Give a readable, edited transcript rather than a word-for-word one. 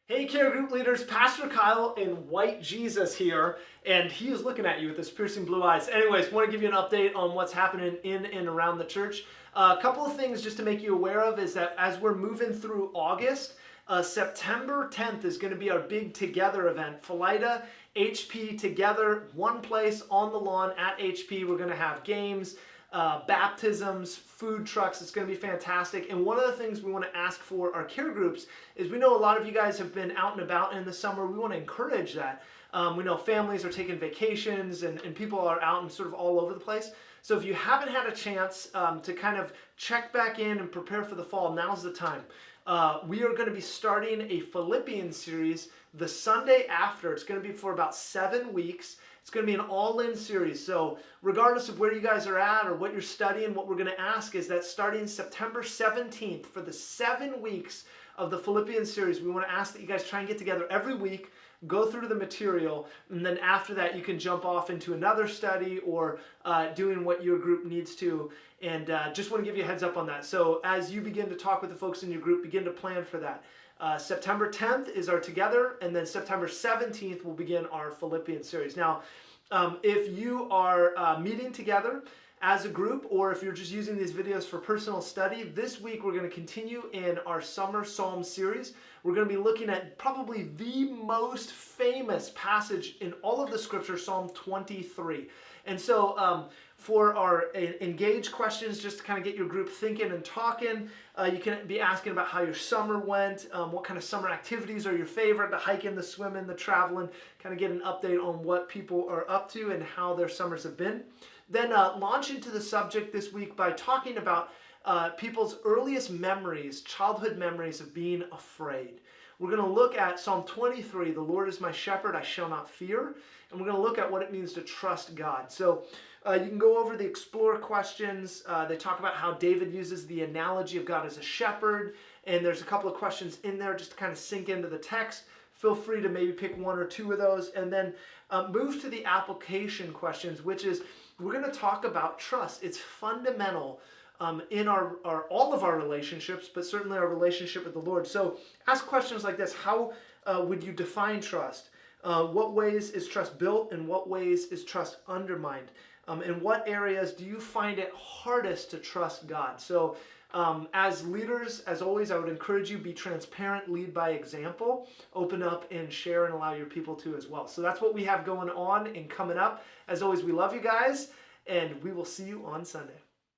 Hey care group leaders, Pastor Kyle in White Jesus here, and he is looking at you with his piercing blue eyes. Anyways, want to give you an update on what's happening in and around the church. A couple of things just to make you aware of is that as we're moving through August, September 10th is going to be our big together event. Philida, HP together, one place on the lawn at HP. We're going to have games, baptisms, food trucks. It's going to be fantastic. And one of the things we want to ask for our care groups is we know a lot of you guys have been out and about in the summer. We want to encourage that. We know families are taking vacations and people are out and sort of all over the place. So if you haven't had a chance to kind of check back in and prepare for the fall, now's the time. We are going to be starting a Philippians series the Sunday after. It's going to be for about 7 weeks. It's going to be an all-in series. So regardless of where you guys are at or what you're studying, what we're going to ask is that starting September 17th for the 7 weeks of the Philippians series, we want to ask that you guys try and get together every week, go through the material, and then after that you can jump off into another study or doing what your group needs to. And just want to give you a heads up on that. So as you begin to talk with the folks in your group, begin to plan for that. September 10th is our together, and then September 17th will begin our Philippians series. Now, if you are meeting together as a group, or if you're just using these videos for personal study, this week we're going to continue in our Summer Psalm series. We're going to be looking at probably the most famous passage in all of the scripture, Psalm 23. And so for our engage questions, just to kind of get your group thinking and talking, you can be asking about how your summer went, what kind of summer activities are your favorite, the hiking, the swimming, the traveling, kind of get an update on what people are up to and how their summers have been. Then launch into the subject this week by talking about people's earliest memories, childhood memories of being afraid. We're going to look at Psalm 23, the Lord is my shepherd, I shall not fear. And we're going to look at what it means to trust God. So you can go over the explore questions. They talk about how David uses the analogy of God as a shepherd. And there's a couple of questions in there just to kind of sink into the text. Feel free to maybe pick one or two of those. And then move to the application questions, which is we're going to talk about trust. It's fundamental in all of our relationships, but certainly our relationship with the Lord. So ask questions like this. How would you define trust? What ways is trust built and what ways is trust undermined? In what areas do you find it hardest to trust God? So as leaders, as always, I would encourage you, be transparent, lead by example, open up and share and allow your people to as well. So that's what we have going on and coming up. As always, we love you guys and we will see you on Sunday.